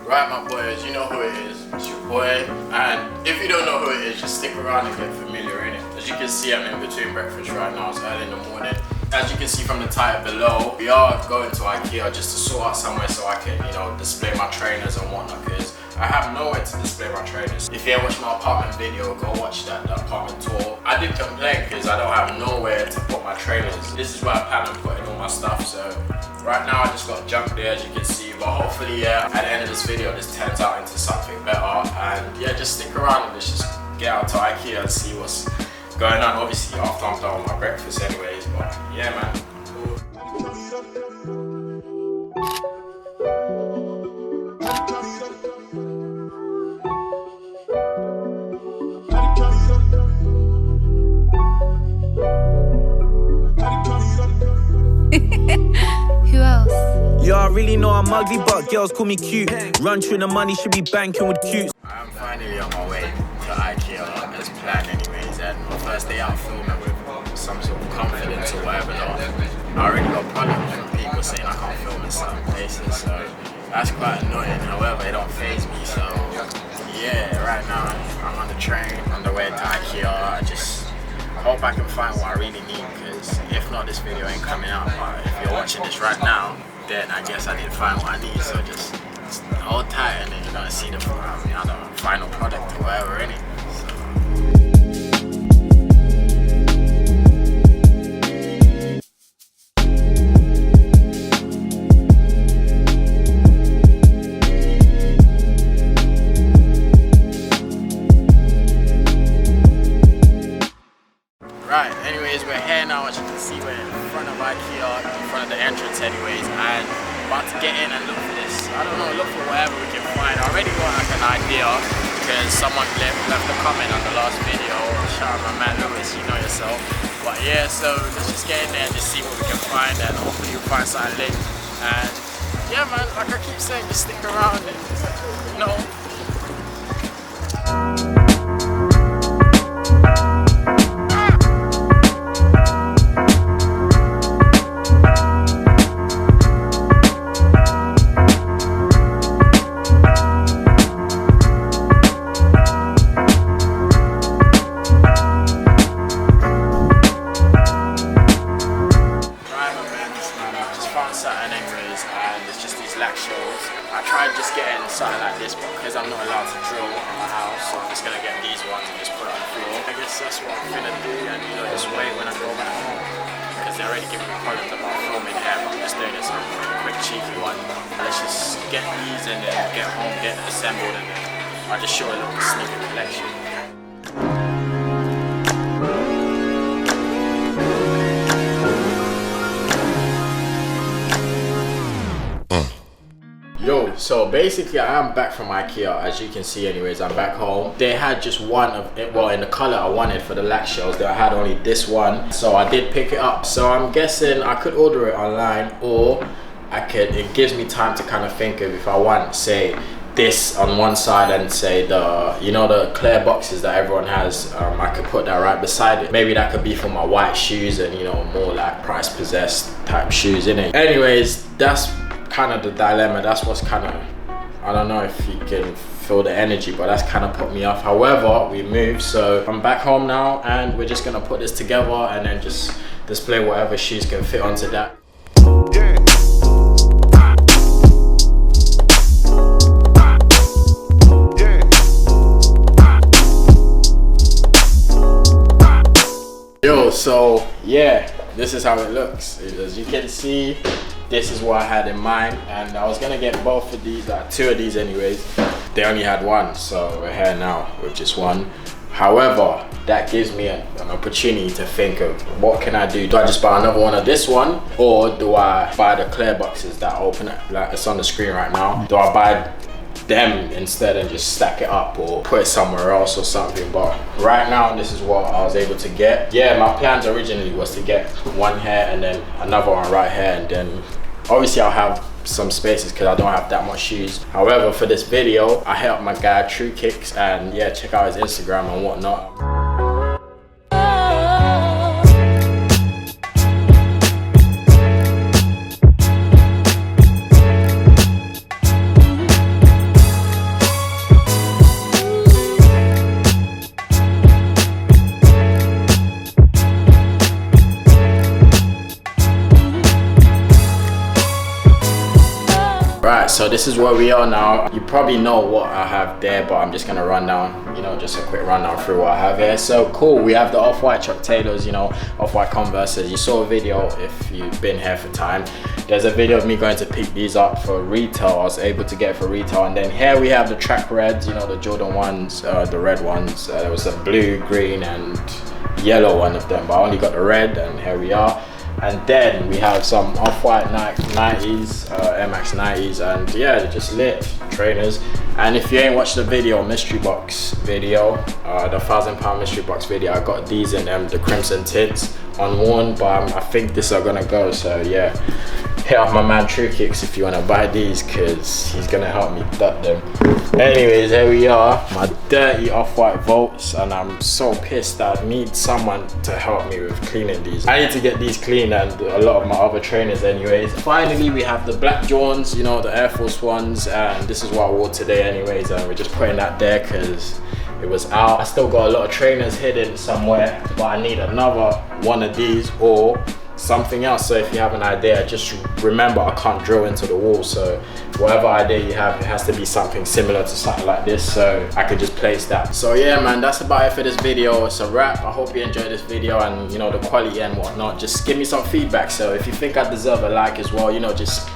Right, my boys, you know who it is. It's your boy. And if you don't know who it is, just stick around and get familiar, innit? As you can see, I'm in between breakfast right now. It's early in the morning. As you can see from the title below, we are going to Ikea just to sort out somewhere so I can, display my trainers and whatnot, because I have nowhere to display my trainers. If you haven't watched my apartment video, go watch that apartment tour. I did complain because I don't have nowhere to put my trainers. This is where I plan on putting all my stuff, so right now I just got junk there, as you can see, but hopefully at the end of this video this turns out into something better. And yeah, just stick around and let's just get out to Ikea and see what's going on. Obviously after I'm done with my breakfast anyways, but yeah, man. Who else? Yeah, I really know I'm ugly, but girls call me cute. Run through the money, should be banking with cute. I'm finally on my way to Ikea as planned anyways, and my first day out filming with some sort of confidence or whatever not. I already got problems from people saying I can't film in certain places, so that's quite annoying. However, it don't faze me, so yeah, right now I'm on the train on the way to Ikea. I just hope I can find what I really need, because if not, this video ain't coming out. But if you're watching this right now, then I guess I didn't find what I need, so just hold tight and then you're gonna see the final product or whatever, innit? Right, anyways, we're here now. As you can see, we're in front of Ikea, in front of the entrance anyways, and about to get in and look for this. I don't know, look for whatever we can find. I already got like an idea because someone left a comment on the last video. Shout out my man Lewis, you know yourself. But yeah, so let's just get in there and just see what we can find, and hopefully we'll find something lit. And yeah, man, like I keep saying, just stick around and I tried just getting something like this, but because I'm not allowed to drill on my house, so I'm just gonna get these ones and just put it on the floor. I guess that's what I'm gonna do, and just wait when I go back home, because they're already giving me problems about filming here, but I'm just doing this on a quick cheeky one. Let's just get these and then get home, get it assembled, and then I'll just show a little sneaker collection. Yo, so basically I am back from Ikea, as you can see anyways. I'm back home. They had just one of it, well, in the color I wanted for the lac shells, they had only this one, so I did pick it up. So I'm guessing I could order it online, or it gives me time to kind of think of if I want, say, this on one side and say the clear boxes that everyone has. I could put that right beside it. Maybe that could be for my white shoes and more like price possessed type shoes, innit? Anyways, that's kind of the dilemma. That's what's kind of, I don't know if you can feel the energy, but that's kind of put me off. However, we moved, so I'm back home now, and we're just gonna put this together and then just display whatever shoes can fit onto that. Yo, so yeah, this is how it looks. As you can see, this is what I had in mind, and I was gonna get both of these, two of these anyways. They only had one, so we're here now with just one. However, that gives me an opportunity to think of what can I do. Do I just buy another one of this one, or do I buy the clear boxes that open it, like it's on the screen right now? Do I buy them instead and just stack it up or put it somewhere else or something? But right now, this is what I was able to get. Yeah, my plans originally was to get one here and then another one right here, and then obviously I'll have some spaces because I don't have that much shoes. However, for this video, I hit up my guy True Kicks, and yeah, check out his Instagram and whatnot. so this is where we are now. You probably know what I have there, but I'm just gonna run down, you know, just a quick rundown through what I have here. So cool, we have the off-white Chuck Taylors, you know, off-white Converses. You saw a video if you've been here for time. There's a video of me going to pick these up for retail. I was able to get for retail. And then here we have the track reds, you know, the Jordan ones, the red ones. There was a blue, green and yellow one of them, but I only got the red, and here we are. And then we have some off-white Nike 90s, Air Max 90s, and yeah, they're just lit trainers. And if you ain't watched the video, mystery box video, the £1,000 mystery box video, I got these in them, the crimson tints, unworn, but I think these are gonna go. So yeah, hit off my man True Kicks if you wanna buy these, cause he's gonna help me duck them. Anyways, here we are, my dirty off-white Volts, and I'm so pissed that I need someone to help me with cleaning these. I need to get these clean, and a lot of my other trainers anyways. Finally, we have the black Jordans, you know, the Air Force Ones, and this is what I wore today anyways, and we're just putting that there because it was out. I still got a lot of trainers hidden somewhere, but I need another one of these or something else. So if you have an idea, just remember I can't drill into the wall, so whatever idea you have, it has to be something similar to something like this, so I could just place that. So yeah man, that's about it for this video. It's a wrap. I hope you enjoyed this video, and you know, the quality and whatnot. Just give me some feedback. So if you think I deserve a like as well, you know, just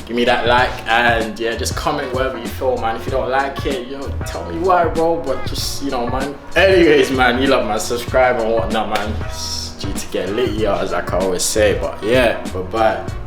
give me that like, and yeah, just comment wherever you feel, man. If you don't like it, you know, tell me why, bro, but just, you know, man. Anyways, man, you love, man, subscribe and whatnot, man. It's due to get lit, yeah, as like I always say. But yeah, bye-bye.